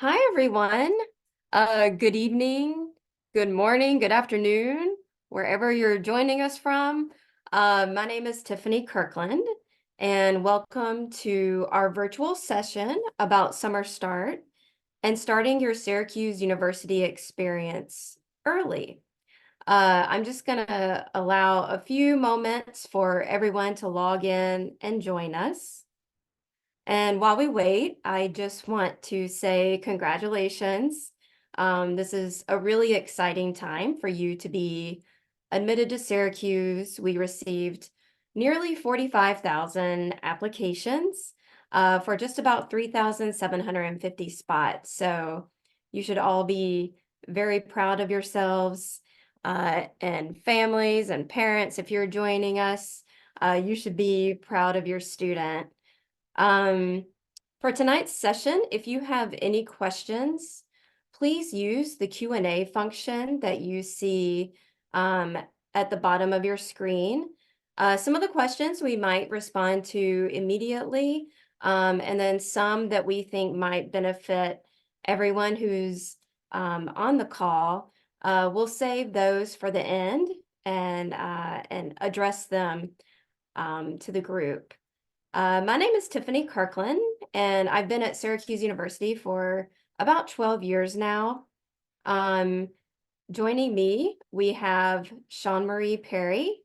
Hi, everyone. Good evening, good morning, good afternoon, wherever you're joining us from. My name is Tiffany Kirkland, and welcome to our virtual session about SummerStart and starting your Syracuse University experience early. I'm just going to allow a few moments for everyone to log in and join us. And while we wait, I just want to say congratulations. This is a really exciting time for you to be admitted to Syracuse. We received nearly 45,000 applications for just about 3,750 spots. So you should all be very proud of yourselves and families and parents. If you're joining us, you should be proud of your student. Um, for tonight's session, if you have any questions, please use the Q&A function that you see at the bottom of your screen. Some of the questions we might respond to immediately, and then some that we think might benefit everyone who's on the call. We'll save those for the end and address them to the group. My name is Tiffany Kirkland, and I've been at Syracuse University for about 12 years now. Joining me, we have Sean Marie Perry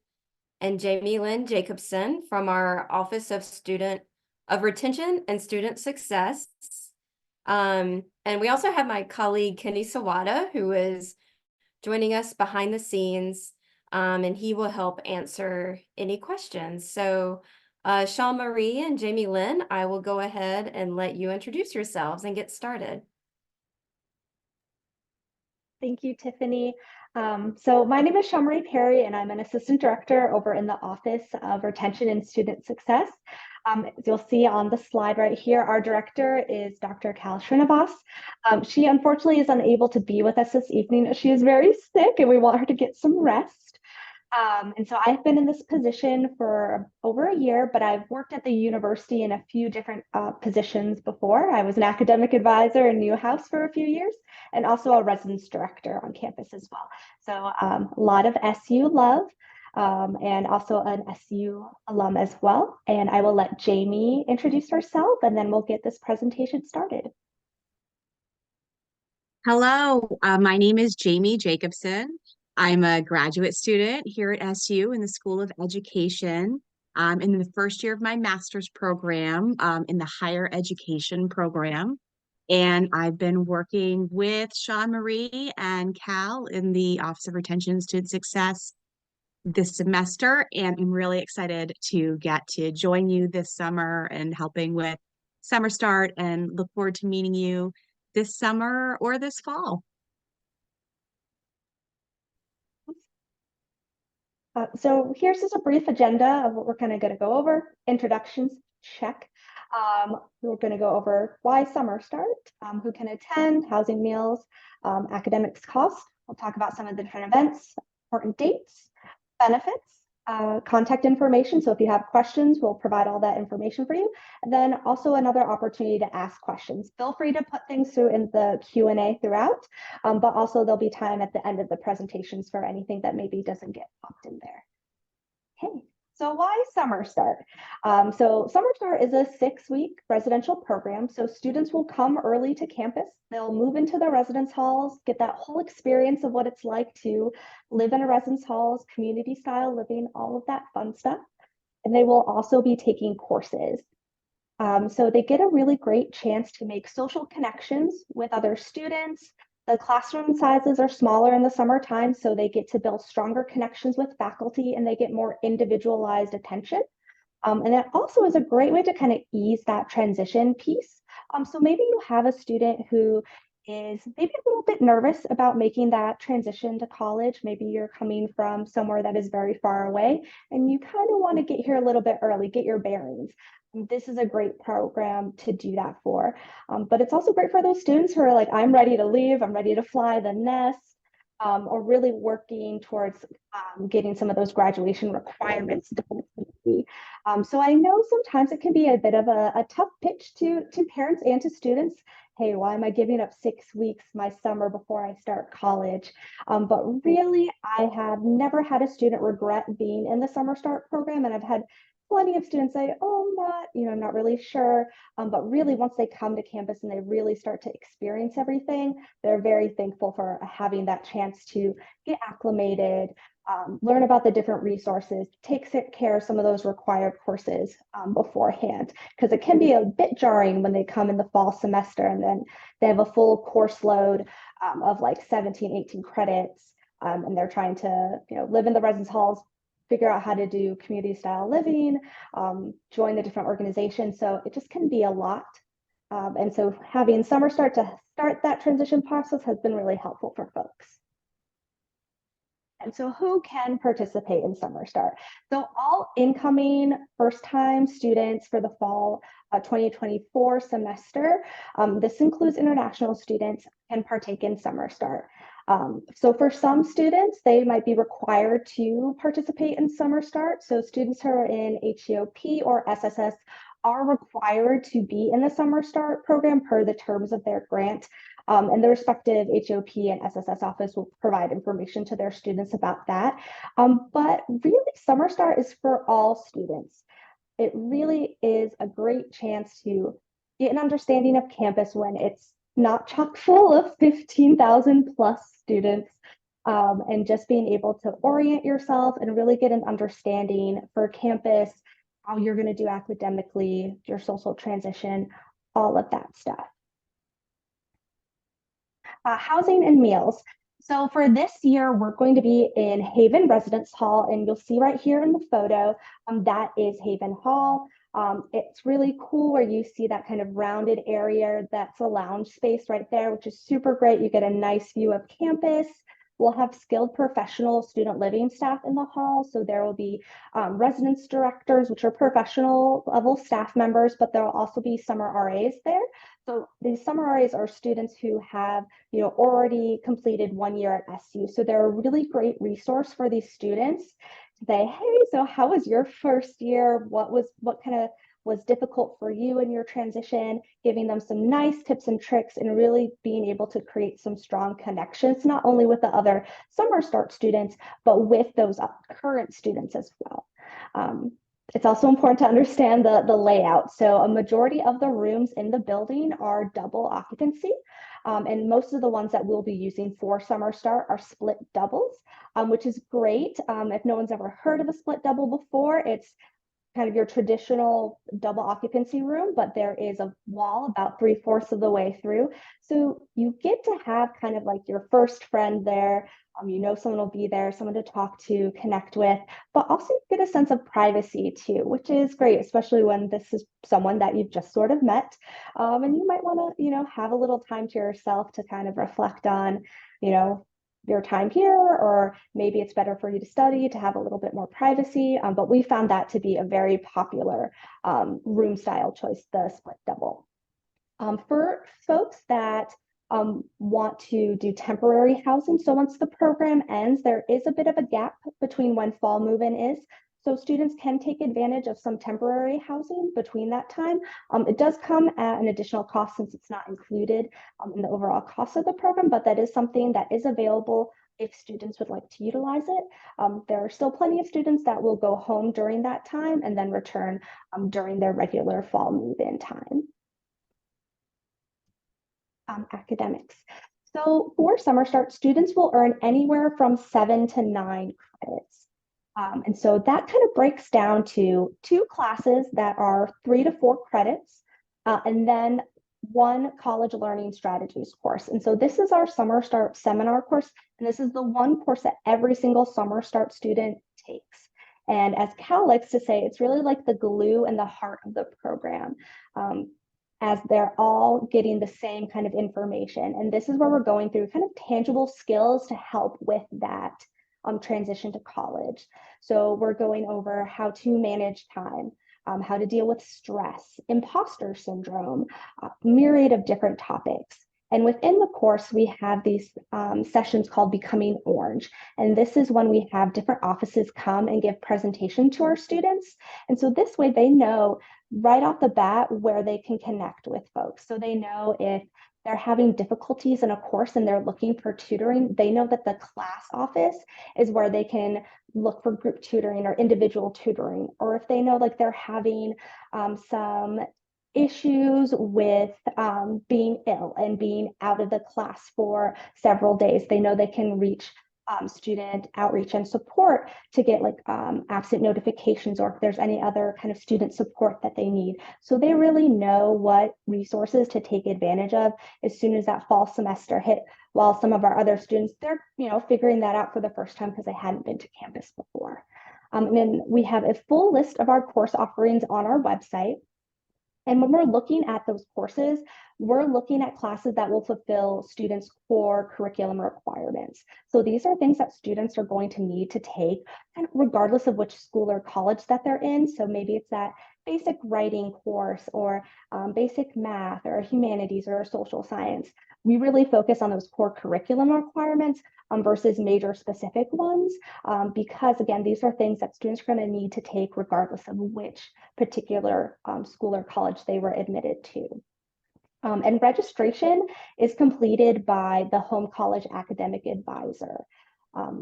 and Jamie Lynn Jacobson from our Office of Retention and Student Success. And we also have my colleague, Kenny Sawada, who is joining us behind the scenes, and he will help answer any questions. So Sean Marie and Jamie Lynn, I will go ahead and let you introduce yourselves and get started. Thank you, Tiffany. So my name is Sean Marie Perry, and I'm an assistant director over in the Office of Retention and Student Success. As you'll see on the slide right here, our director is Dr. Cal Srinivas. She unfortunately is unable to be with us this evening. She is very sick, and we want her to get some rest. And so I've been in this position for over a year, but I've worked at the university in a few different positions before. I was an academic advisor in Newhouse for a few years and also a residence director on campus as well. So a lot of SU love and also an SU alum as well. And I will let Jamie introduce herself and then we'll get this presentation started. Hello, my name is Jamie Jacobson. I'm a graduate student here at SU in the School of Education. I'm in the first year of my master's program in the higher education program. And I've been working with Sean Marie and Cal in the Office of Retention and Student Success this semester. And I'm really excited to get to join you this summer and helping with SummerStart and look forward to meeting you this summer or this fall. So here's just a brief agenda of what we're kind of going to go over. Introductions, check. We're going to go over why SummerStart, who can attend, housing, meals, academics costs. We'll talk about some of the different events, important dates, benefits, contact information. So if you have questions, we'll provide all that information for you. And then also another opportunity to ask questions. Feel free to put things through in the Q&A throughout, but also there'll be time at the end of the presentations for anything that maybe doesn't get popped in there. Okay. So why SummerStart? So SummerStart is a 6-week residential program. So students will come early to campus. They'll move into the residence halls, get that whole experience of what it's like to live in a residence halls, community style living, all of that fun stuff. And they will also be taking courses. So they get a really great chance to make social connections with other students. The classroom sizes are smaller in the summertime, so they get to build stronger connections with faculty and they get more individualized attention. And it also is a great way to kind of ease that transition piece. So maybe you have a student who is maybe a little bit nervous about making that transition to college. Maybe you're coming from somewhere that is very far away and you kind of want to get here a little bit early, get your bearings. This is a great program to do that for. But it's also great for those students who are like, I'm ready to leave, I'm ready to fly the nest. or really working towards getting some of those graduation requirements done. So I know sometimes it can be a bit of a tough pitch to parents and to students. Hey, why am I giving up 6 weeks my summer before I start college? But really, I have never had a student regret being in the Summer Start program, and I've had plenty of students say, "Oh, I'm not really sure." But really, once they come to campus and they really start to experience everything, they're very thankful for having that chance to get acclimated, learn about the different resources, take care of some of those required courses beforehand, because it can be a bit jarring when they come in the fall semester and then they have a full course load of like 17, 18 credits, and they're trying to live in the residence halls, figure out how to do community style living, join the different organizations. So it just can be a lot. And so having SummerStart to start that transition process has been really helpful for folks. And so who can participate in SummerStart? So all incoming first-time students for the fall 2024 semester, this includes international students, can partake in SummerStart. So for some students, they might be required to participate in SummerStart. So students who are in HEOP or SSS are required to be in the SummerStart program per the terms of their grant. And the respective HEOP and SSS office will provide information to their students about that. But really, SummerStart is for all students. It really is a great chance to get an understanding of campus when it's not chock full of 15,000 plus students, and just being able to orient yourself and really get an understanding for campus, how you're going to do academically, your social transition, all of that stuff. Housing and meals. So for this year, we're going to be in Haven Residence Hall, and you'll see right here in the photo, that is Haven Hall. It's really cool where you see that kind of rounded area. That's a lounge space right there, which is super great. You get a nice view of campus. We'll have skilled professional student living staff in the hall. So there will be residence directors, which are professional level staff members, but there will also be summer RAs there. So these summer RAs are students who have already completed 1 year at SU. So they're a really great resource for these students to say, hey, so how was your first year? What kind of was difficult for you in your transition, giving them some nice tips and tricks and really being able to create some strong connections, not only with the other SummerStart students, but with those current students as well. It's also important to understand the layout. So a majority of the rooms in the building are double occupancy. And most of the ones that we'll be using for SummerStart are split doubles, which is great. If no one's ever heard of a split double before, it's kind of your traditional double occupancy room, but there is a wall about 3/4 of the way through. So you get to have kind of like your first friend there. Someone will be there, someone to talk to, connect with, but also get a sense of privacy too, which is great, especially when this is someone that you've just sort of met. And you might want to, have a little time to yourself to kind of reflect on, your time here, or maybe it's better for you to study to have a little bit more privacy. But we found that to be a very popular room style choice, the split double. For folks that want to do temporary housing, so once the program ends, there is a bit of a gap between when fall move-in is. So students can take advantage of some temporary housing between that time. It does come at an additional cost since it's not included in the overall cost of the program, but that is something that is available if students would like to utilize it. There are still plenty of students that will go home during that time and then return during their regular fall move-in time. Academics. So for SummerStart, students will earn anywhere from 7 to 9 credits. And so that kind of breaks down to 2 classes that are 3 to 4 credits, and then 1 college learning strategies course. And so this is our SummerStart seminar course, and this is the one course that every single SummerStart student takes. And as Cal likes to say, it's really like the glue and the heart of the program, as they're all getting the same kind of information. And this is where we're going through kind of tangible skills to help with that transition to college. So we're going over how to manage time, how to deal with stress, imposter syndrome, myriad of different topics. And within the course, we have these sessions called Becoming Orange. And this is when we have different offices come and give presentation to our students. And so this way they know right off the bat where they can connect with folks. So they know if they're having difficulties in a course and they're looking for tutoring, they know that the class office is where they can look for group tutoring or individual tutoring. Or if they know like they're having some issues with being ill and being out of the class for several days, they know they can reach student outreach and support to get like absent notifications, or if there's any other kind of student support that they need. So they really know what resources to take advantage of as soon as that fall semester hit, while some of our other students, they're figuring that out for the first time because they hadn't been to campus before. And then we have a full list of our course offerings on our website. And when we're looking at those courses, we're looking at classes that will fulfill students' core curriculum requirements. So these are things that students are going to need to take, kind of regardless of which school or college that they're in. So maybe it's that basic writing course, or basic math, or humanities, or social science. We really focus on those core curriculum requirements versus major specific ones, because again, these are things that students are going to need to take regardless of which particular school or college they were admitted to. And registration is completed by the home college academic advisor.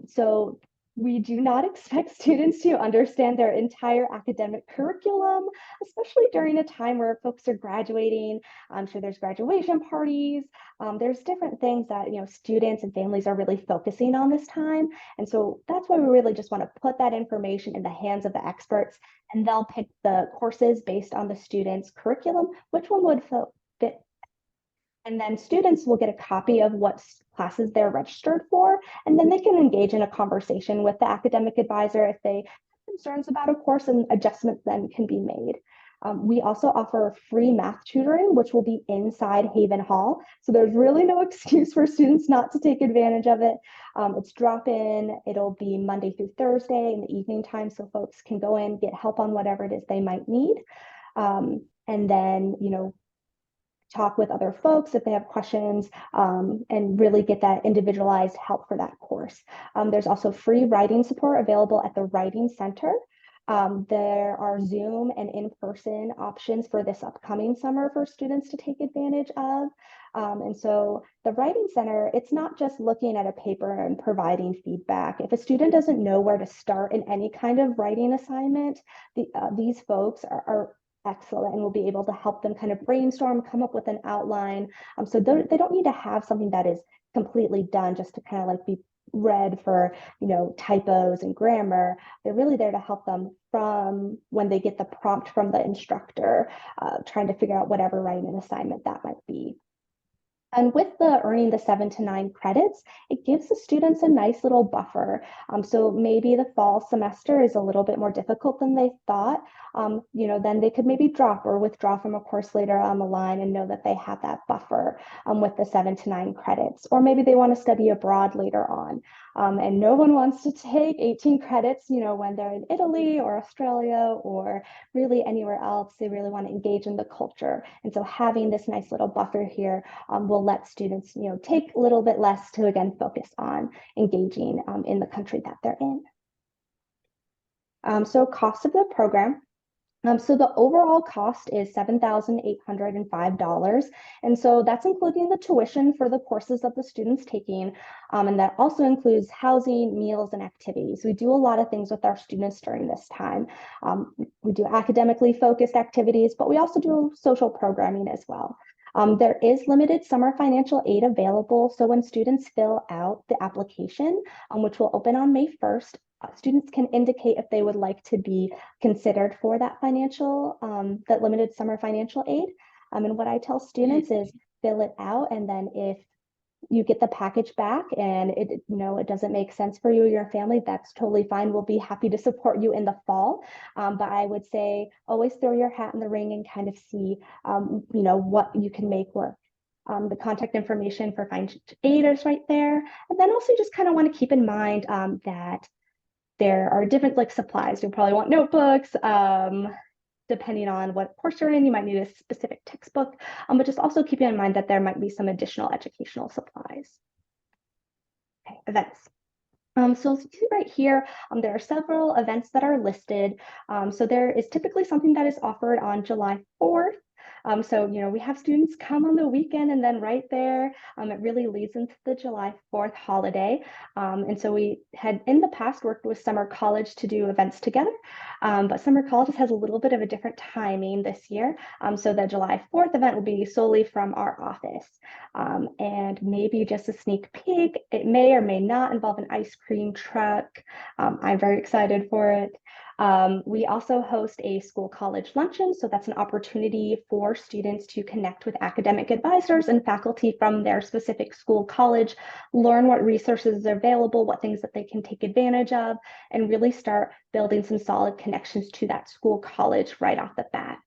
So we do not expect students to understand their entire academic curriculum, especially during a time where folks are graduating. I'm sure there's graduation parties. There's different things that students and families are really focusing on this time. And so that's why we really just want to put that information in the hands of the experts, and they'll pick the courses based on the student's curriculum, which one would fit. And then students will get a copy of what classes they're registered for, and then they can engage in a conversation with the academic advisor if they have concerns about a course, and adjustments then can be made. We also offer free math tutoring, which will be inside Haven Hall. So there's really no excuse for students not to take advantage of it. It's drop-in. It'll be Monday through Thursday in the evening time, so folks can go in, get help on whatever it is they might need. And then, talk with other folks if they have questions, and really get that individualized help for that course. There's also free writing support available at the Writing Center. There are Zoom and in-person options for this upcoming summer for students to take advantage of. And so the Writing Center, it's not just looking at a paper and providing feedback. If a student doesn't know where to start in any kind of writing assignment, these folks are excellent and will be able to help them kind of brainstorm, come up with an outline. So they don't need to have something that is completely done just to kind of like be read for, typos and grammar. They're really there to help them from when they get the prompt from the instructor, trying to figure out whatever writing assignment that might be. And with the earning the 7 to 9 credits, it gives the students a nice little buffer. So maybe the fall semester is a little bit more difficult than they thought. Then they could maybe drop or withdraw from a course later on the line and know that they have that buffer with the 7 to 9 credits. Or maybe they want to study abroad later on. And no one wants to take 18 credits, when they're in Italy or Australia or really anywhere else. They really want to engage in the culture. And so having this nice little buffer here will let students, take a little bit less to, again, focus on engaging in the country that they're in. So cost of the program. So the overall cost is $7,805. And so that's including the tuition for the courses that the students taking. And that also includes housing, meals, and activities. We do a lot of things with our students during this time. We do academically focused activities, but we also do social programming as well. There is limited summer financial aid available. So when students fill out the application, which will open on May 1st, students can indicate if they would like to be considered for that that limited summer financial aid. And what I tell students is fill it out, and then if you get the package back and it doesn't make sense for you or your family, that's totally fine. We'll be happy to support you in the fall. But I would say always throw your hat in the ring and kind of see, what you can make work. The contact information for financial aid is right there. And then also just kind of want to keep in mind that there are different supplies. You'll probably want notebooks, depending on what course you're in, you might need a specific textbook, but just also keeping in mind that there might be some additional educational supplies. Okay, events. So you see right here, there are several events that are listed. So there is typically something that is offered on July 4th. So, we have students come on the weekend and then right there, it really leads into the July 4th holiday. And so we had in the past worked with Summer College to do events together, but Summer College has a little bit of a different timing this year. So the July 4th event will be solely from our office. And maybe just a sneak peek, it may or may not involve an ice cream truck. I'm very excited for it. We also host a school college luncheon, so that's an opportunity for students to connect with academic advisors and faculty from their specific school college, learn what resources are available, what things that they can take advantage of, and really start building some solid connections to that school college right off the bat.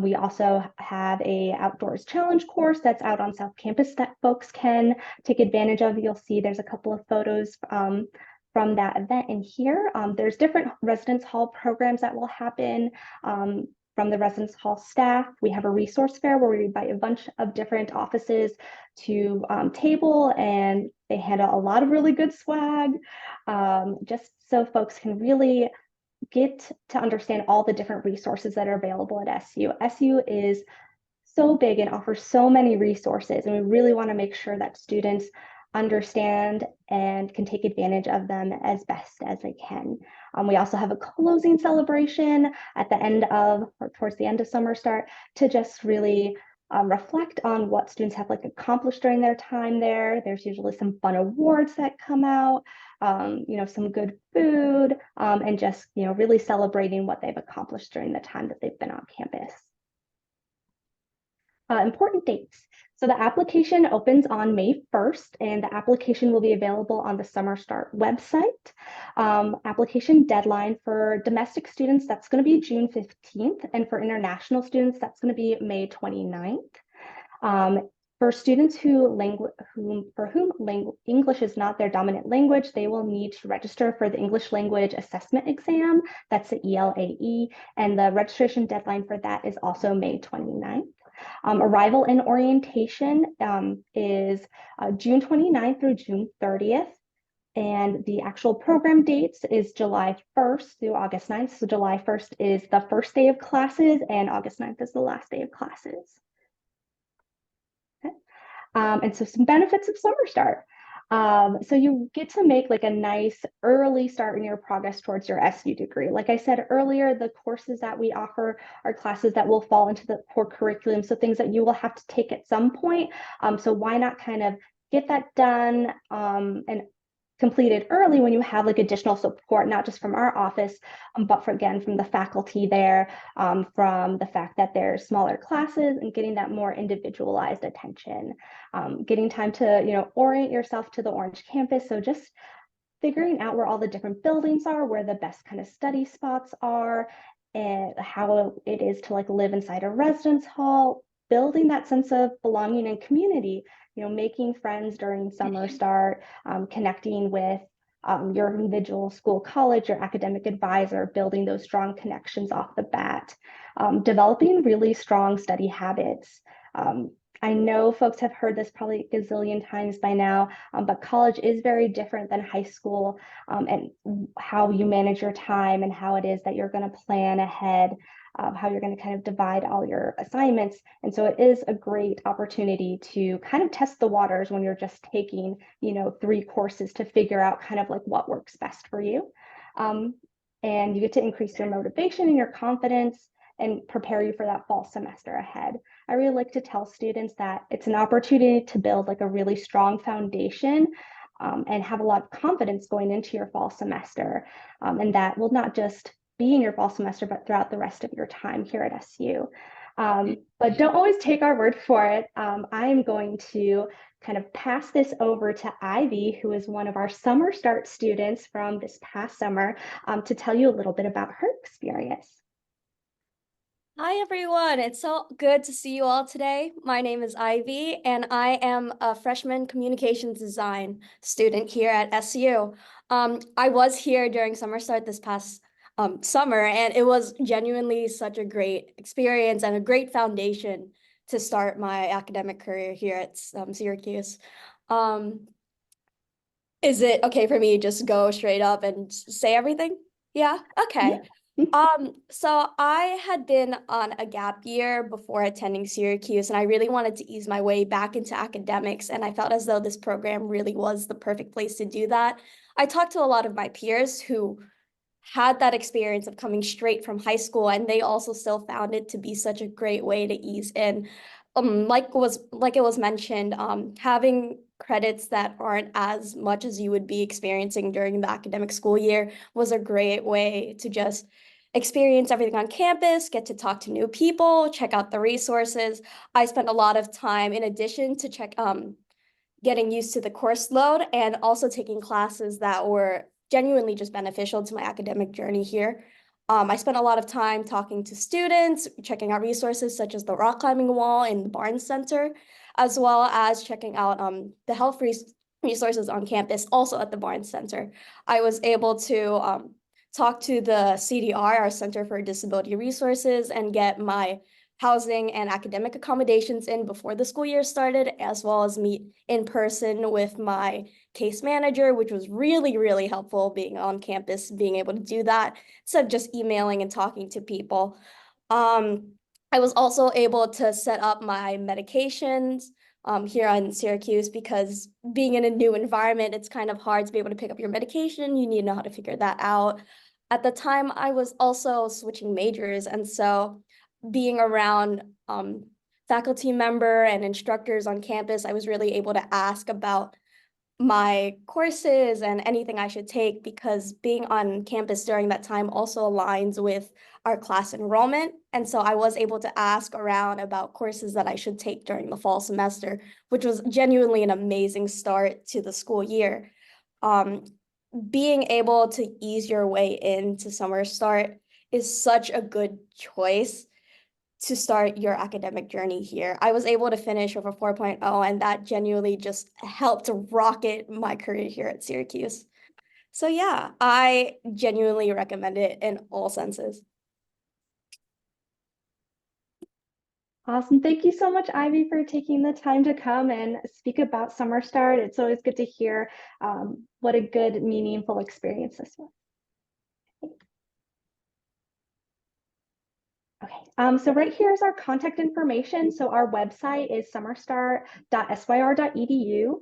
We also have a outdoors challenge course that's out on South Campus that folks can take advantage of. You'll see there's a couple of photos from that event in here. There's different residence hall programs that will happen from the residence hall staff. We have a resource fair where we invite a bunch of different offices to table, and they handle a lot of really good swag, just so folks can really get to understand all the different resources that are available at SU. SU is so big and offers so many resources, and we really want to make sure that students understand and can take advantage of them as best as they can. We also have a closing celebration at the end of, or towards the end of SummerStart, to just really reflect on what students have accomplished during their time there. There's usually some fun awards that come out, some good food, and just, really celebrating what they've accomplished during the time that they've been on campus. Important dates. So the application opens on May 1st, and the application will be available on the SummerStart website. Application deadline for domestic students, that's going to be June 15th, and for international students, that's going to be May 29th. For students for whom English is not their dominant language, they will need to register for the English Language Assessment Exam. That's the ELAE, and the registration deadline for that is also May 29th. Arrival and orientation is June 29th through June 30th. And the actual program dates is July 1st through August 9th. So July 1st is the first day of classes and August 9th is the last day of classes. Okay. And so some benefits of SummerStart. So you get to make a nice early start in your progress towards your SU degree. Like I said earlier, the courses that we offer are classes that will fall into the core curriculum, so things that you will have to take at some point. So why not kind of get that done and completed early when you have additional support, not just from our office, but from the faculty there, from the fact that there's smaller classes and getting that more individualized attention, getting time to, orient yourself to the Orange campus. So just figuring out where all the different buildings are, where the best kind of study spots are, and how it is to live inside a residence hall, building that sense of belonging and community, making friends during SummerStart, connecting with your individual school college, your academic advisor, building those strong connections off the bat, developing really strong study habits. I know folks have heard this probably a gazillion times by now, but college is very different than high school, and how you manage your time and how it is that you're going to plan ahead, how you're going to kind of divide all your assignments. And so it is a great opportunity to kind of test the waters when you're just taking, 3 courses to figure out kind of what works best for you. And you get to increase your motivation and your confidence and prepare you for that fall semester ahead. I really like to tell students that it's an opportunity to build a really strong foundation and have a lot of confidence going into your fall semester. And that will not just be in your fall semester, but throughout the rest of your time here at SU. But don't always take our word for it. I'm going to kind of pass this over to Ivy, who is one of our SummerStart students from this past summer, to tell you a little bit about her experience. Hi, everyone. It's so good to see you all today. My name is Ivy, and I am a freshman communications design student here at SU. I was here during SummerStart this past summer, and it was genuinely such a great experience and a great foundation to start my academic career here at Syracuse. Um, is it okay for me to just go straight up and say everything? Yeah, okay. So I had been on a gap year before attending Syracuse, and I really wanted to ease my way back into academics, and I felt as though this program really was the perfect place to do that. I talked to a lot of my peers who had that experience of coming straight from high school, and they also still found it to be such a great way to ease in. Like it was mentioned, having credits that aren't as much as you would be experiencing during the academic school year was a great way to just experience everything on campus, get to talk to new people, check out the resources. I spent a lot of time in addition to getting used to the course load and also taking classes that were genuinely just beneficial to my academic journey here. I spent a lot of time talking to students, checking out resources such as the rock climbing wall in the Barnes Center, as well as checking out the resources on campus, also at the Barnes Center. I was able to talk to the CDR, our Center for Disability Resources, and get my housing and academic accommodations in before the school year started, as well as meet in person with my case manager, which was really, really helpful being on campus, being able to do that instead of just emailing and talking to people. I was also able to set up my medications here on Syracuse because being in a new environment, it's kind of hard to be able to pick up your medication. You need to know how to figure that out. At the time, I was also switching majors, and so being around faculty member and instructors on campus, I was really able to ask about my courses and anything I should take because being on campus during that time also aligns with our class enrollment. And so I was able to ask around about courses that I should take during the fall semester, which was genuinely an amazing start to the school year. Being able to ease your way into SummerStart is such a good choice to start your academic journey here. I was able to finish with a 4.0, and that genuinely just helped rocket my career here at Syracuse. So yeah, I genuinely recommend it in all senses. Awesome. Thank you so much, Ivy, for taking the time to come and speak about SummerStart. It's always good to hear what a good, meaningful experience this was. Okay, so right here is our contact information. So our website is summerstart.syr.edu.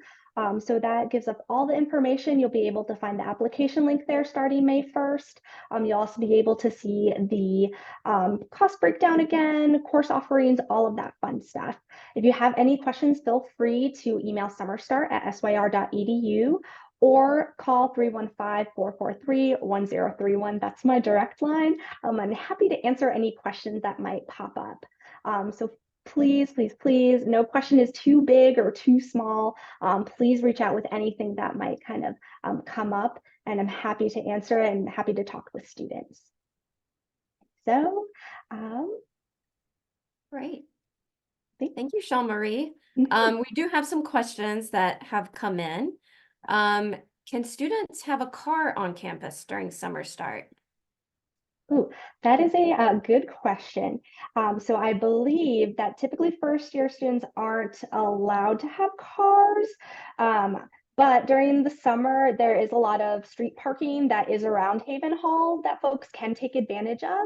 So that gives up all the information. You'll be able to find the application link there starting May 1st. You'll also be able to see the cost breakdown again, course offerings, all of that fun stuff. If you have any questions, feel free to email summerstart@syr.edu or call 315-443-1031. That's my direct line. I'm happy to answer any questions that might pop up. So please, please, please, no question is too big or too small. Please reach out with anything that might kind of come up, and I'm happy to answer it and happy to talk with students. So, Great. Thank you, Sean Marie. We do have some questions that have come in. Can students have a car on campus during SummerStart? Ooh, that is a good question. So I believe that typically first-year students aren't allowed to have cars, but during the summer, there is a lot of street parking that is around Haven Hall that folks can take advantage of,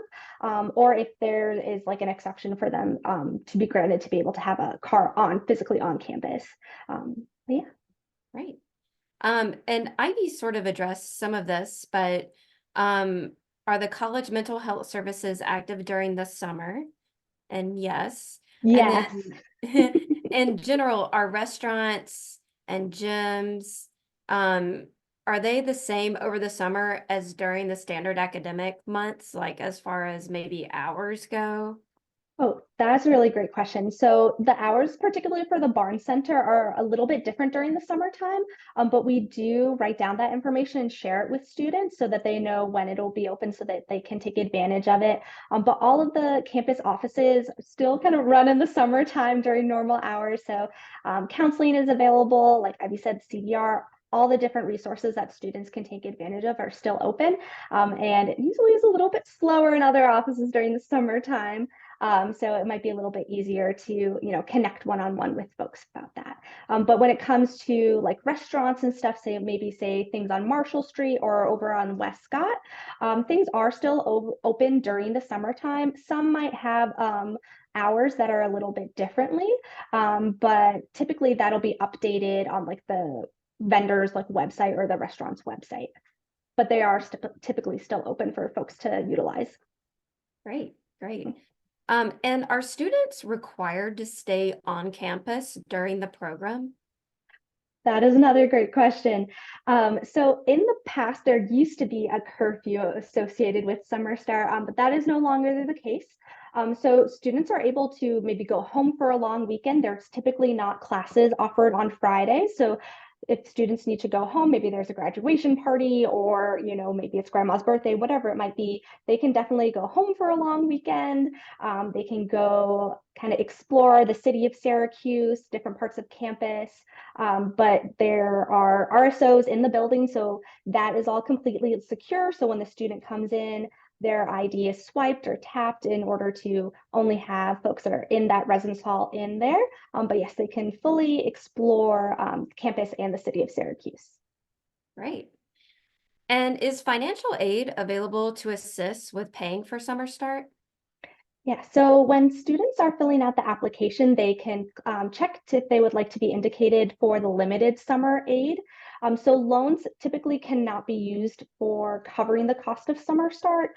or if there is like an exception for them to be granted to be able to have a car physically on campus. Yeah. Right. And Ivy sort of addressed some of this, but are the college mental health services active during the summer? And yes. Yes. And then in general, are restaurants and gyms, are they the same over the summer as during the standard academic months, like as far as maybe hours go? Oh, that's a really great question. So the hours, particularly for the Barnes Center, are a little bit different during the summertime, but we do write down that information and share it with students so that they know when it'll be open so that they can take advantage of it. But all of the campus offices still kind of run in the summertime during normal hours. So counseling is available, like Ivy said, CDR all the different resources that students can take advantage of are still open. And it usually is a little bit slower in other offices during the summertime. So it might be a little bit easier to, connect one-on-one with folks about that. But when it comes to like restaurants and stuff, say things on Marshall Street or over on Westcott, things are still open during the summertime. Some might have hours that are a little bit differently, but typically that'll be updated on like the vendor's like website or the restaurant's website. But they are typically still open for folks to utilize. Great, great. And are students required to stay on campus during the program? That is another great question. So in the past, there used to be a curfew associated with SummerStart, but that is no longer the case. So students are able to maybe go home for a long weekend. There's typically not classes offered on Friday. So if students need to go home, maybe there's a graduation party or, maybe it's grandma's birthday, whatever it might be, they can definitely go home for a long weekend. They can go kind of explore the city of Syracuse, different parts of campus. But there are RSOs in the building, so that is all completely secure. So when the student comes in, their ID is swiped or tapped in order to only have folks that are in that residence hall in there. But yes, they can fully explore campus and the city of Syracuse. Right. And is financial aid available to assist with paying for SummerStart? Yeah, so when students are filling out the application, they can check if they would like to be indicated for the limited summer aid. So loans typically cannot be used for covering the cost of SummerStart,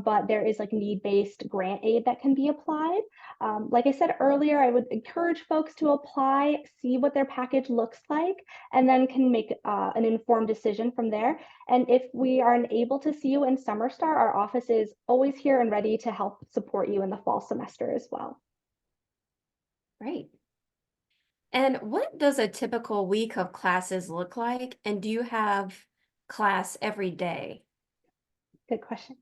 but there is like need-based grant aid that can be applied. Like I said earlier, I would encourage folks to apply, see what their package looks like, and then can make an informed decision from there. And if we are unable to see you in SummerStart, our office is always here and ready to help support you in the fall semester as well. Right. And what does a typical week of classes look like? And do you have class every day? Good question.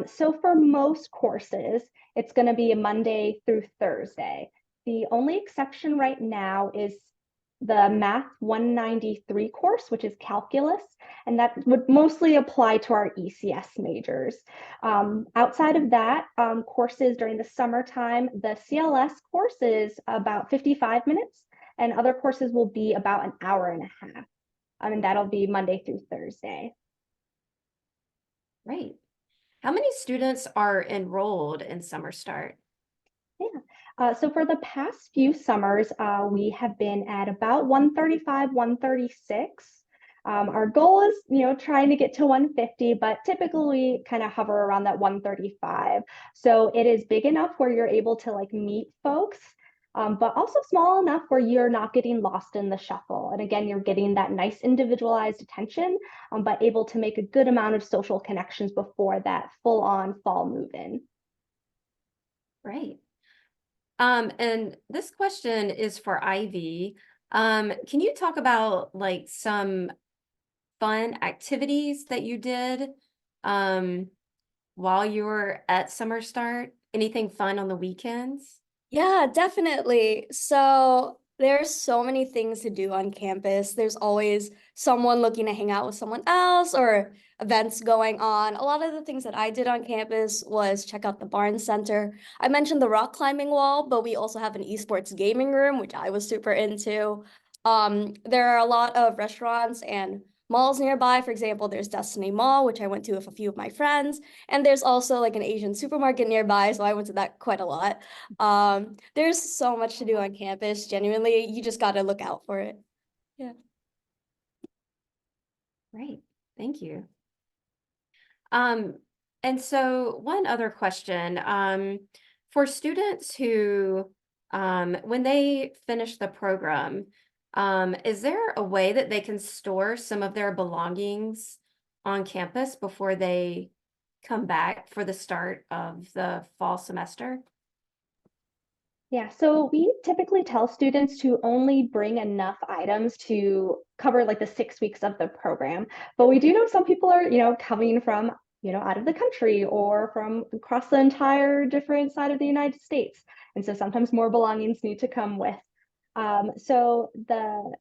So for most courses, it's going to be a Monday through Thursday. The only exception right now is the Math 193 course, which is calculus, and that would mostly apply to our ECS majors. Outside of that, courses during the summertime, the CLS course is about 55 minutes, and other courses will be about an hour and a half. And that'll be Monday through Thursday. Right. How many students are enrolled in SummerStart? Yeah. So for the past few summers, we have been at about 135, 136. Our goal is, trying to get to 150, but typically we kind of hover around that 135. So it is big enough where you're able to like meet folks, but also small enough where you're not getting lost in the shuffle. And again, you're getting that nice individualized attention, but able to make a good amount of social connections before that full-on fall move-in. Right. And this question is for Ivy. Can you talk about like some fun activities that you did while you were at SummerStart? Anything fun on the weekends? Yeah, definitely. So there's so many things to do on campus. There's always someone looking to hang out with someone else or events going on. A lot of the things that I did on campus was check out the Barnes Center. I mentioned the rock climbing wall, but we also have an esports gaming room, which I was super into. There are a lot of restaurants and malls nearby. For example, there's Destiny Mall, which I went to with a few of my friends. And there's also like an Asian supermarket nearby, so I went to that quite a lot. There's so much to do on campus. Genuinely, you just got to look out for it. Yeah. Great, thank you. And so one other question, for students who, when they finish the program, is there a way that they can store some of their belongings on campus before they come back for the start of the fall semester? Yeah, so we typically tell students to only bring enough items to cover like the 6 weeks of the program. But we do know some people are, coming from, out of the country or from across the entire different side of the United States. And so sometimes more belongings need to come with. So the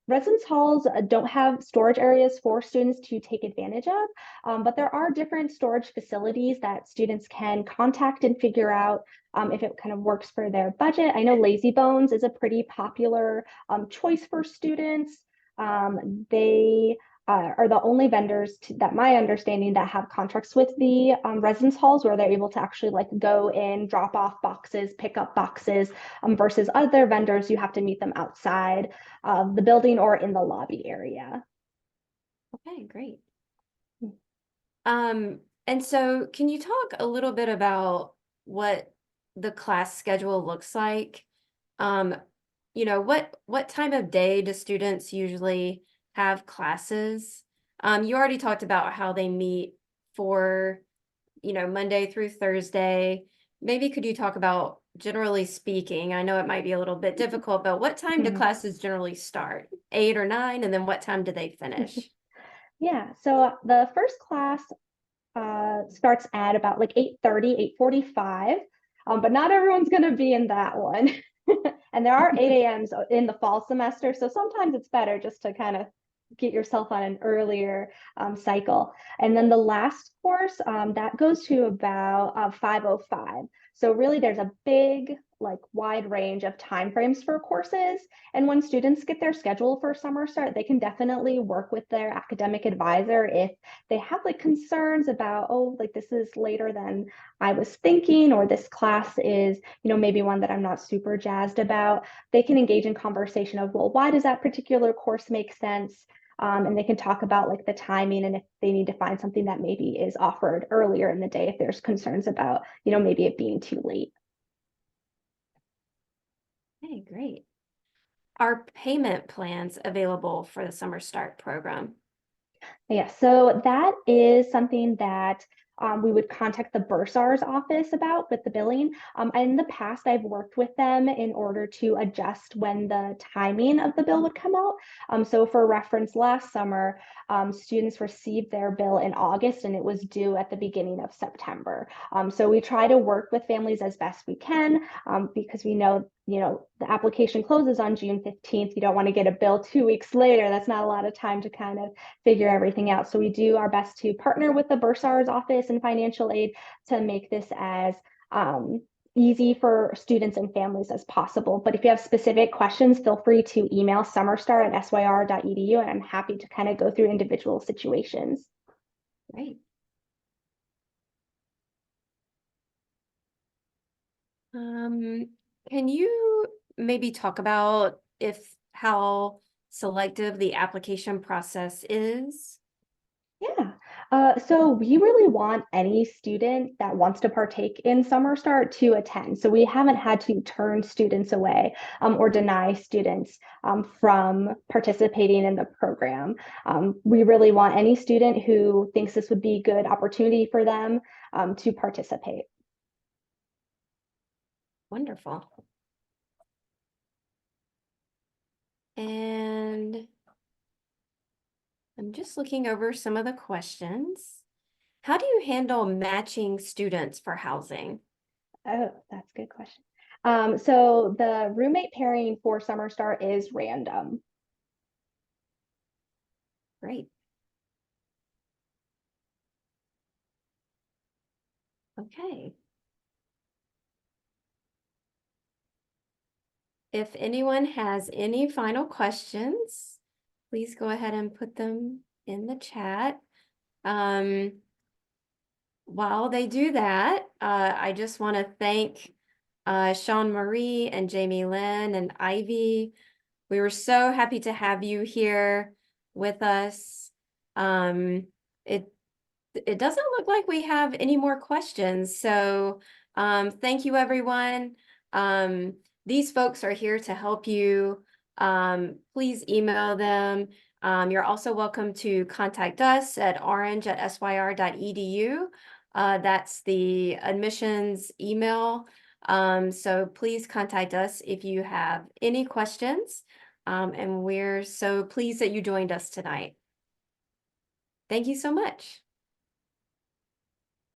residence halls don't have storage areas for students to take advantage of, but there are different storage facilities that students can contact and figure out if it kind of works for their budget. I know Lazy Bones is a pretty popular choice for students. They are the only vendors that my understanding that have contracts with the residence halls where they're able to actually like go in, drop off boxes, pick up boxes, versus other vendors, you have to meet them outside of the building or in the lobby area. Okay, great. And so can you talk a little bit about what the class schedule looks like? What time of day do students usually have classes? You already talked about how they meet for, Monday through Thursday. Maybe could you talk about, generally speaking, I know it might be a little bit difficult, but what time do classes generally start? 8 or 9, and then what time do they finish? Yeah, so the first class starts at about like 8:30, 8:45, but not everyone's going to be in that one. And there are 8 a.m.s in the fall semester, so sometimes it's better just to kind of get yourself on an earlier cycle. And then the last course, that goes to about 5:05. So really there's a big, like wide range of timeframes for courses. And when students get their schedule for SummerStart, they can definitely work with their academic advisor if they have like concerns about, oh, like this is later than I was thinking, or this class is, maybe one that I'm not super jazzed about. They can engage in conversation of, well, why does that particular course make sense? And they can talk about like the timing and if they need to find something that maybe is offered earlier in the day if there's concerns about, maybe it being too late. Okay, great. Are payment plans available for the SummerStart program? Yeah, so that is something that we would contact the bursar's office about with the billing. In the past, I've worked with them in order to adjust when the timing of the bill would come out. So for reference, last summer, students received their bill in August and it was due at the beginning of September. So we try to work with families as best we can because we know the application closes on June 15th. You don't want to get a bill 2 weeks later. That's not a lot of time to kind of figure everything out. So we do our best to partner with the bursar's office and financial aid to make this as easy for students and families as possible. But if you have specific questions, feel free to email summerstart@syr.edu, and I'm happy to kind of go through individual situations. Great. Can you maybe talk about how selective the application process is? Yeah. So we really want any student that wants to partake in SummerStart to attend. So we haven't had to turn students away or deny students from participating in the program. We really want any student who thinks this would be a good opportunity for them to participate. Wonderful. And I'm just looking over some of the questions. How do you handle matching students for housing? Oh, that's a good question. So the roommate pairing for SummerStart is random. Great. Okay. If anyone has any final questions, please go ahead and put them in the chat. While they do that, I just want to thank Sean Marie and Jamie Lynn and Ivy. We were so happy to have you here with us. It doesn't look like we have any more questions. So thank you, everyone. These folks are here to help you. Please email them. You're also welcome to contact us at orange@syr.edu. That's the admissions email. So please contact us if you have any questions. And we're so pleased that you joined us tonight. Thank you so much.